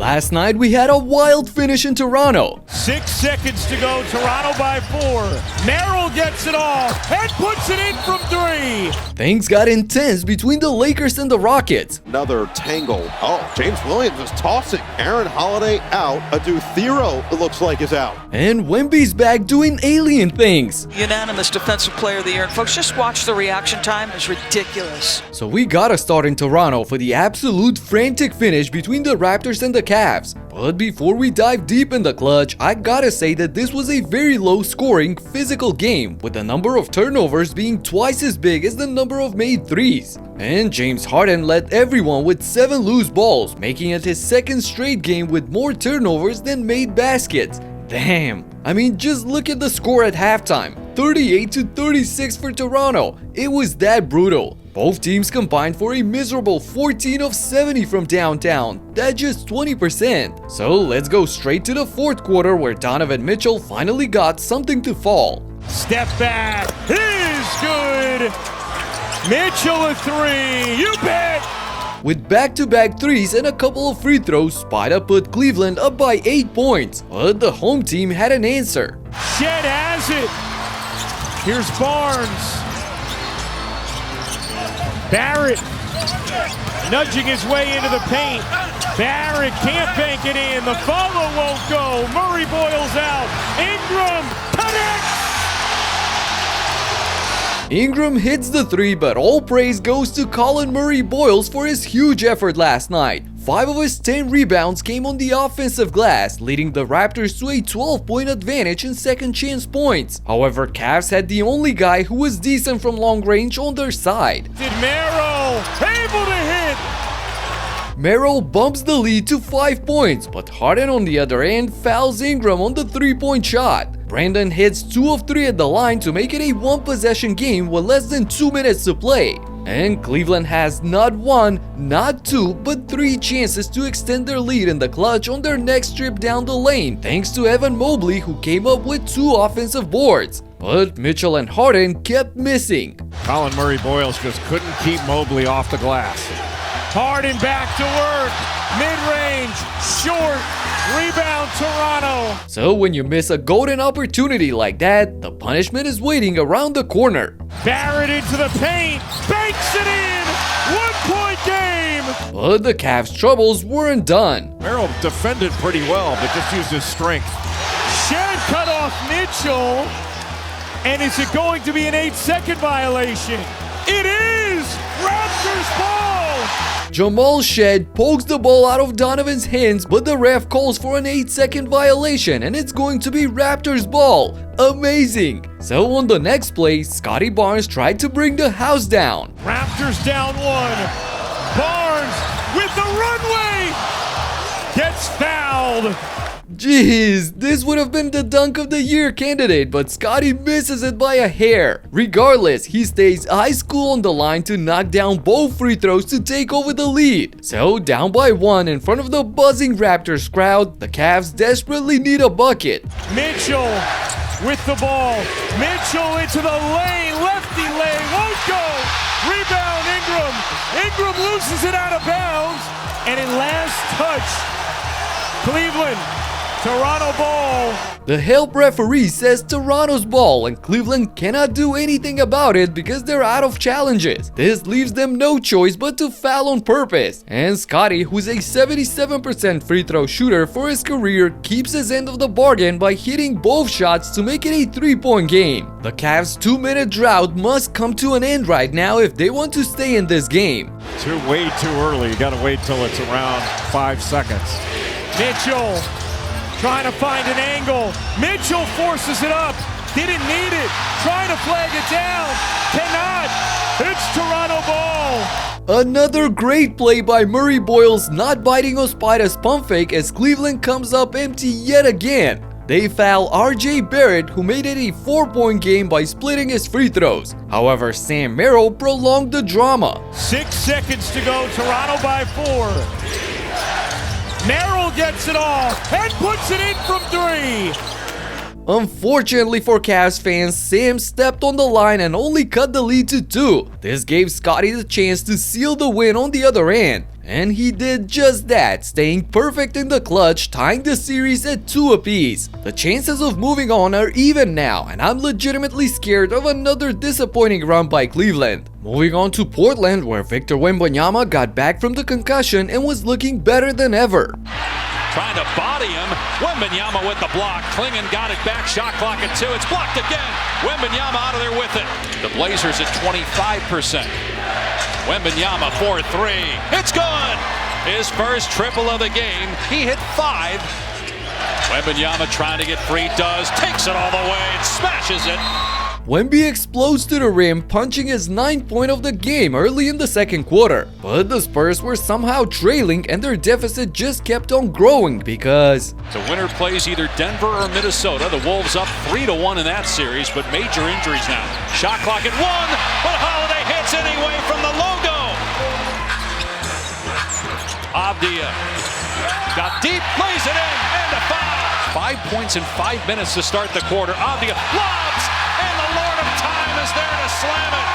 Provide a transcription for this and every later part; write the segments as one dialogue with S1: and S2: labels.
S1: Last night we had a wild finish in Toronto.
S2: 6 seconds to go, Toronto by 4. Merrill gets it off and puts it in from 3.
S1: Things got intense between the Lakers and the Rockets.
S3: Another tangle. Oh, James Williams is tossing. Aaron Holiday out. Adu Thero, it looks like, is out.
S1: And Wemby's back doing alien things.
S4: Unanimous Defensive Player of the Year. And folks, just watch the reaction time. It's ridiculous.
S1: So we gotta start in Toronto for the absolute frantic finish between the Raptors and the Cavs. But before we dive deep in the clutch, I gotta say that this was a very low-scoring, physical game, with the number of turnovers being twice as big as the number of made threes. And James Harden led everyone with 7 loose balls, making it his second straight game with more turnovers than made baskets. Damn. I mean, just look at the score at halftime. 38-36 for Toronto. It was that brutal. Both teams combined for a miserable 14 of 70 from downtown. That's just 20%. So let's go straight to the fourth quarter where Donovan Mitchell finally got something to fall.
S2: Step back is good. Mitchell a 3. You bet.
S1: With back-to-back threes and a couple of free throws, Spida put Cleveland up by 8 points. But the home team had an answer.
S2: Shed has it. Here's Barnes. Barrett nudging his way into the paint. Barrett can't bank it in. The follow won't go. Murray boils out. Ingram connects.
S1: Ingram hits the 3, but all praise goes to Colin Murray Boyles for his huge effort last night. 5 of his 10 rebounds came on the offensive glass, leading the Raptors to a 12-point advantage in second chance points. However, Cavs had the only guy who was decent from long range on their side.
S2: Did Merrill able to hit?
S1: Merrill bumps the lead to 5 points, but Harden on the other end fouls Ingram on the 3-point shot. Brandon hits 2 of 3 at the line to make it a 1-possession game with less than 2 minutes to play. And Cleveland has not 1, not 2, but 3 chances to extend their lead in the clutch on their next trip down the lane, thanks to Evan Mobley, who came up with 2 offensive boards. But Mitchell and Harden kept missing.
S2: Colin Murray Boyles just couldn't keep Mobley off the glass. Harden back to work. Mid-range, short, rebound Toronto.
S1: So when you miss a golden opportunity like that, the punishment is waiting around the corner.
S2: Barrett into the paint, banks it in. 1-point game.
S1: But the Cavs' troubles weren't done.
S2: Merrill defended pretty well, but just used his strength. Shed cut off Mitchell. And is it going to be an 8-second violation? It is! Raptors ball!
S1: Jamal Shed pokes the ball out of Donovan's hands, but the ref calls for an 8-second violation and it's going to be Raptors ball. Amazing! So on the next play, Scotty Barnes tried to bring the house down.
S2: Raptors down 1. Barnes with the runway! Gets fouled!
S1: Jeez, this would have been the dunk of the year candidate, but Scotty misses it by a hair. Regardless, he stays ice cool on the line to knock down both free throws to take over the lead. So down by 1 in front of the buzzing Raptors crowd, the Cavs desperately need a bucket.
S2: Mitchell with the ball. Mitchell into the lane, lefty lane, won't go. Rebound Ingram. Ingram loses it out of bounds, and in last touch, Cleveland. Toronto ball.
S1: The help referee says Toronto's ball and Cleveland cannot do anything about it because they're out of challenges. This leaves them no choice but to foul on purpose. And Scotty, who's a 77% free throw shooter for his career, keeps his end of the bargain by hitting both shots to make it a 3-point game. The Cavs' 2-minute drought must come to an end right now if they want to stay in this game.
S2: Way too early. You gotta wait till it's around 5 seconds. Mitchell trying to find an angle. Mitchell forces it up. Didn't need it. Trying to flag it down. Cannot. It's Toronto ball.
S1: Another great play by Murray Boyles not biting on Spida's pump fake as Cleveland comes up empty yet again. They foul RJ Barrett, who made it a 4-point game by splitting his free throws. However, Sam Merrill prolonged the drama.
S2: 6 seconds to go. Toronto by 4. Merrill gets it off and puts it in from 3.
S1: Unfortunately for Cavs fans, Sam stepped on the line and only cut the lead to 2. This gave Scotty the chance to seal the win on the other end. And he did just that, staying perfect in the clutch, tying the series at 2 apiece. The chances of moving on are even now, and I'm legitimately scared of another disappointing run by Cleveland. Moving on to Portland, where Victor Wembanyama got back from the concussion and was looking better than ever.
S5: Trying to body him. Wembanyama with the block. Klingon got it back. Shot clock at 2. It's blocked again. Wembanyama out of there with it. The Blazers at 25%. Wembanyama 4-3. It's good. His first triple of the game. He hit 5. Wembanyama trying to get free. Does. Takes it all the way and smashes it.
S1: Wemby explodes to the rim, punching his 9th point of the game early in the second quarter. But the Spurs were somehow trailing and their deficit just kept on growing because
S5: the winner plays either Denver or Minnesota. The Wolves up 3-1 in that series, but major injuries now. Shot clock at 1, but Holiday hits anyway from the logo. Avdia got deep, plays it in, and a foul. 5 points in 5 minutes to start the quarter. Avdia lobs, and the Lord of Time is there to slam it.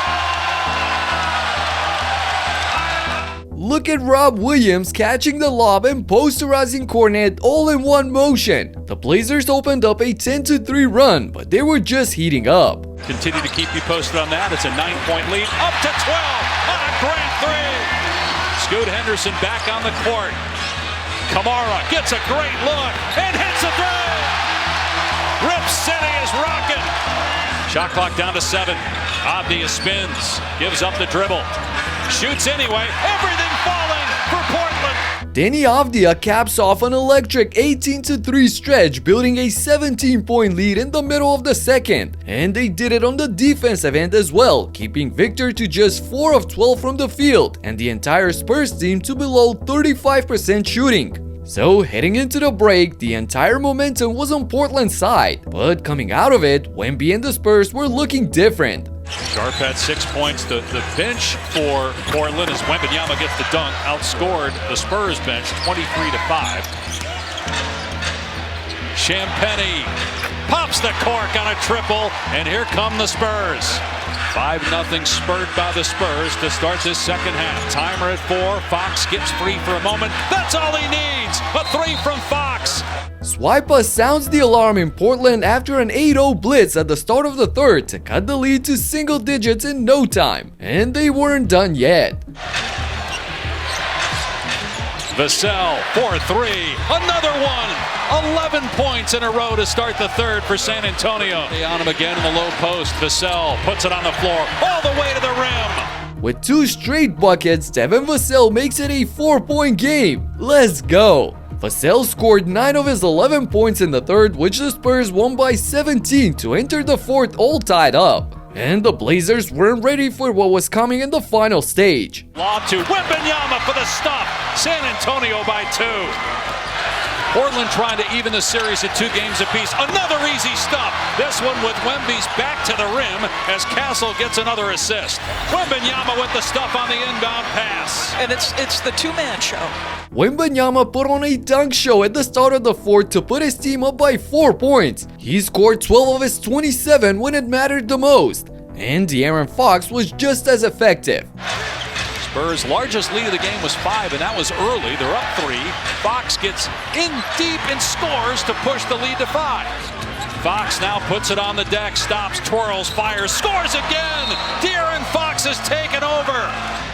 S1: look at Rob Williams catching the lob and posterizing Cornet all in one motion. The Blazers opened up a 10-3 run, but they were just heating up.
S5: Continue to keep you posted on that. It's a 9-point lead, up to 12 on a grand 3. Scoot Henderson back on the court. Kamara gets a great look and hits a 3. Rip City is rocking. Shot clock down to 7. Avdia spins, gives up the dribble, shoots anyway. Everything falling for Portland.
S1: Danny Avdia caps off an electric 18-3 stretch, building a 17-point lead in the middle of the second. And they did it on the defensive end as well, keeping Victor to just 4 of 12 from the field, and the entire Spurs team to below 35% shooting. So heading into the break, the entire momentum was on Portland's side, but coming out of it, Wemby and the Spurs were looking different.
S5: Sharp had 6 points. The bench for Portland as Wembanyama gets the dunk, outscored the Spurs bench 23-5. Champagnie pops the cork on a triple, and here come the Spurs. 5-0 spurred by the Spurs to start this second half. Timer at 4. Fox gets free for a moment. That's all he needs. A 3 from Fox.
S1: Spida sounds the alarm in Portland after an 8-0 blitz at the start of the third to cut the lead to single digits in no time. And they weren't done yet.
S5: Vassell, 4-3, another one. 11 points in a row to start the third for San Antonio. They on him again in the low post. Vassell puts it on the floor all the way to the rim.
S1: With 2 straight buckets, Devin Vassell makes it a 4-point game. Let's go. Vassell scored 9 of his 11 points in the third, which the Spurs won by 17 to enter the fourth all tied up. And the Blazers weren't ready for what was coming in the final stage.
S5: Lob to Wembanyama for the stop. San Antonio by 2. Portland trying to even the series at 2 games apiece. Another easy stop. This one with Wemby's back to the rim as Castle gets another assist. Wembanyama with the stuff on the inbound pass.
S4: And it's the two-man show.
S1: Wembanyama put on a dunk show at the start of the fourth to put his team up by 4 points. He scored 12 of his 27 when it mattered the most. And De'Aaron Fox was just as effective.
S5: Spurs' largest lead of the game was 5, and that was early. They're up 3. Fox gets in deep and scores to push the lead to 5. Fox now puts it on the deck, stops, twirls, fires, scores again! De'Aaron Fox has taken over!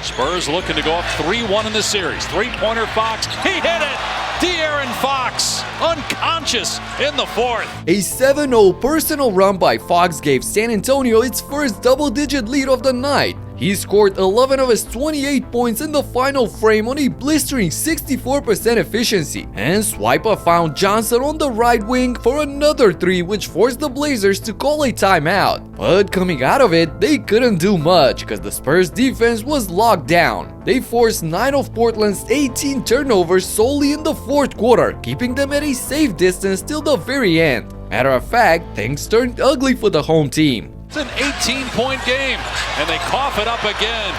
S5: Spurs looking to go up 3-1 in the series. 3-pointer Fox, he hit it! De'Aaron Fox, unconscious in the fourth.
S1: A 7-0 personal run by Fox gave San Antonio its first double-digit lead of the night. He scored 11 of his 28 points in the final frame on a blistering 64% efficiency. And Spida found Johnson on the right wing for another 3, which forced the Blazers to call a timeout. But coming out of it, they couldn't do much because the Spurs defense was locked down. They forced 9 of Portland's 18 turnovers solely in the fourth quarter, keeping them at a safe distance till the very end. Matter of fact, things turned ugly for the home team.
S5: It's an 18-point game, and they cough it up again.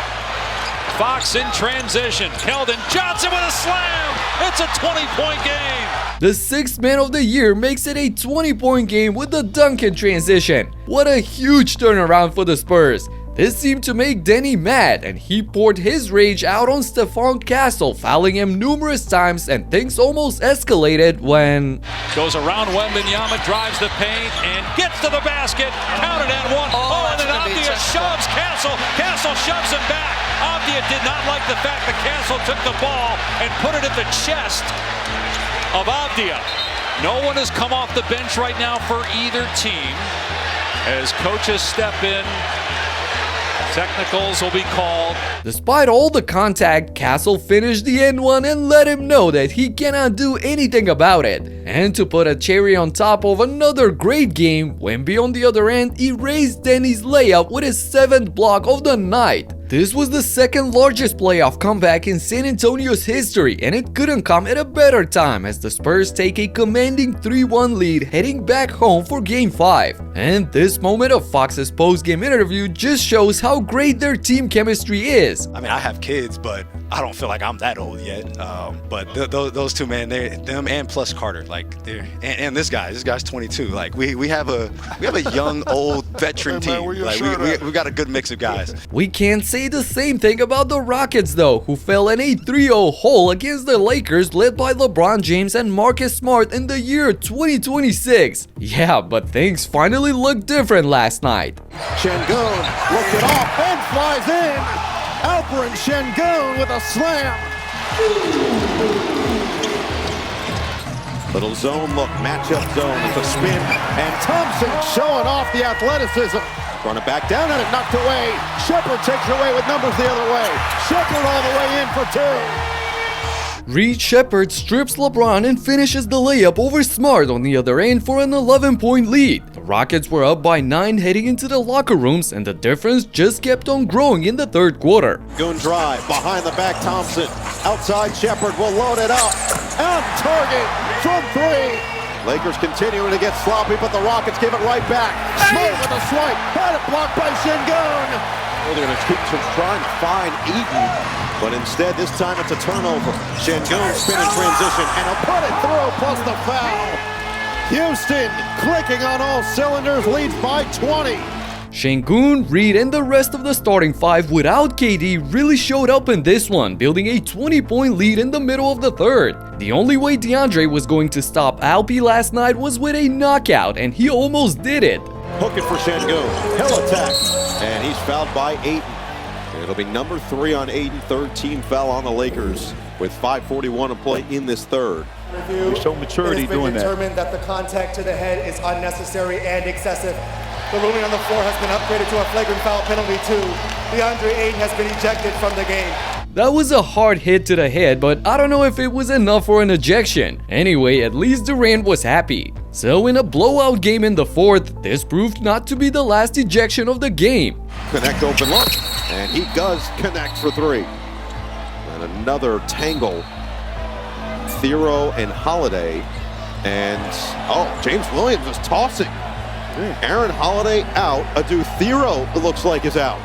S5: Fox in transition. Keldon Johnson with a slam. It's a 20-point game.
S1: The 6th man of the year makes it a 20-point game with the dunk in transition. What a huge turnaround for the Spurs. This seemed to make Denny mad, and he poured his rage out on Stephon Castle, fouling him numerous times, and things almost escalated when...
S5: Goes around Wemby, drives the paint, and gets to the basket. Counted and one. And then Avdia shoves Castle. Castle shoves him back. Avdia did not like the fact that Castle took the ball and put it at the chest of Avdia. No one has come off the bench right now for either team as coaches step in. Technicals will be called.
S1: Despite all the contact, Castle finished the N1 and let him know that he cannot do anything about it. And to put a cherry on top of another great game, Wemby on the other end erased Denny's layup with his 7th block of the night. This was the second largest playoff comeback in San Antonio's history, and it couldn't come at a better time as the Spurs take a commanding 3-1 lead heading back home for Game 5. And this moment of Fox's post-game interview just shows how great their team chemistry is.
S6: I mean, I have kids, but I don't feel like I'm that old yet. But those two, man, them and plus Carter, like and this guy's 22. Like we have a young, old veteran team. Like we got a good mix of guys.
S1: We can't say the same thing about the Rockets though, who fell in a 3-0 hole against the Lakers led by LeBron James and Marcus Smart in the year 2026. Yeah, but things finally looked different last night.
S3: Şengün looked it off and flies in. Alperen Şengün with a slam. Little zone look, matchup zone with a spin, and Thompson showing off the athleticism. Run it back down and it knocked away. Shepherd takes it away with numbers the other way. Shepherd all the way in for 2.
S1: Reed Shepherd strips LeBron and finishes the layup over Smart on the other end for an 11-point lead. The Rockets were up by 9 heading into the locker rooms, and the difference just kept on growing in the third quarter.
S3: Goon drive, behind the back Thompson. Outside Shepherd will load it up. On target from 3. Lakers continuing to get sloppy, but the Rockets give it right back. Smart with a swipe. Had it blocked by Şengün. They're going to keep trying to find Eaton, but instead this time it's a turnover. Şengün spin in transition, and he'll put it through, plus the foul. Houston clicking on all cylinders, leads by 20.
S1: Şengün, Reed, and the rest of the starting 5 without KD really showed up in this one, building a 20-point lead in the middle of the third. The only way DeAndre was going to stop Alpi last night was with a knockout, and he almost did it.
S3: Hook it for Şengün. Hell attack. And he's fouled by Ayton. It'll be number 3 on Ayton, 13 foul on the Lakers with 5:41 to play in this third.
S7: We show maturity doing that. It has been determined that the contact to the head is unnecessary and excessive. The ruling on the floor has been upgraded to a flagrant foul penalty too. DeAndre Ayton has been ejected from the game.
S1: That was a hard hit to the head, but I don't know if it was enough for an ejection. Anyway, at least Durant was happy. So in a blowout game in the fourth, this proved not to be the last ejection of the game.
S3: Connect open look, and he does connect for 3. And another tangle. Thero and Holiday, and James Williams is tossing. Aaron Holiday out. Adu Thero, it looks like, is out.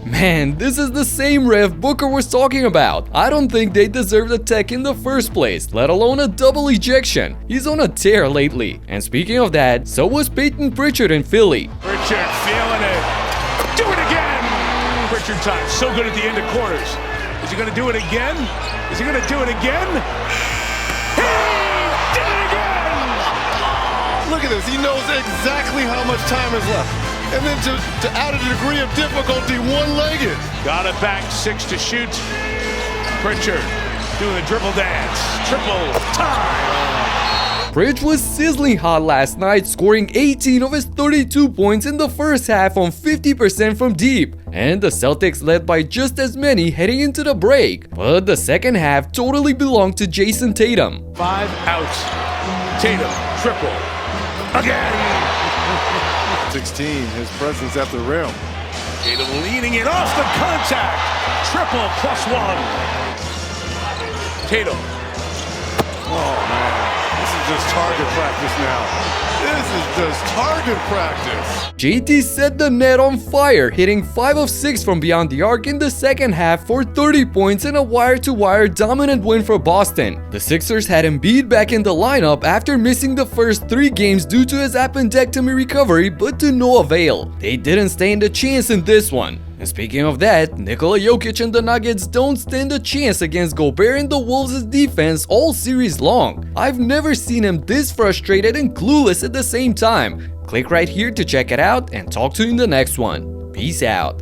S1: Man, this is the same ref Booker was talking about. I don't think they deserved a tech in the first place, let alone a double ejection. He's on a tear lately. And speaking of that, so was Peyton Pritchard in Philly.
S2: Pritchard feeling it. Do it again! Pritchard time, so good at the end of quarters. Is he going to do it again? Is he going to do it again? He did it again!
S8: Look at this. He knows exactly how much time is left. And then to add a degree of difficulty, one-legged.
S2: Got it back, 6 to shoot. Pritchard doing the dribble dance. Triple time!
S1: Pritch was sizzling hot last night, scoring 18 of his 32 points in the first half on 50% from deep. And the Celtics led by just as many heading into the break. But the second half totally belonged to Jason Tatum.
S2: 5 outs. Tatum, triple. Again!
S8: 16, his presence at the rim.
S2: Tatum leaning it off the contact. Triple plus 1. Tatum.
S8: Oh, man. This is just target practice now. This is just target practice.
S1: JT set the net on fire, hitting 5 of 6 from beyond the arc in the second half for 30 points and a wire-to-wire dominant win for Boston. The Sixers had Embiid back in the lineup after missing the first 3 games due to his appendectomy recovery, but to no avail. They didn't stand a chance in this one. And speaking of that, Nikola Jokic and the Nuggets don't stand a chance against Gobert and the Wolves' defense all series long. I've never seen him this frustrated and clueless at the same time. Click right here to check it out and talk to you in the next one. Peace out.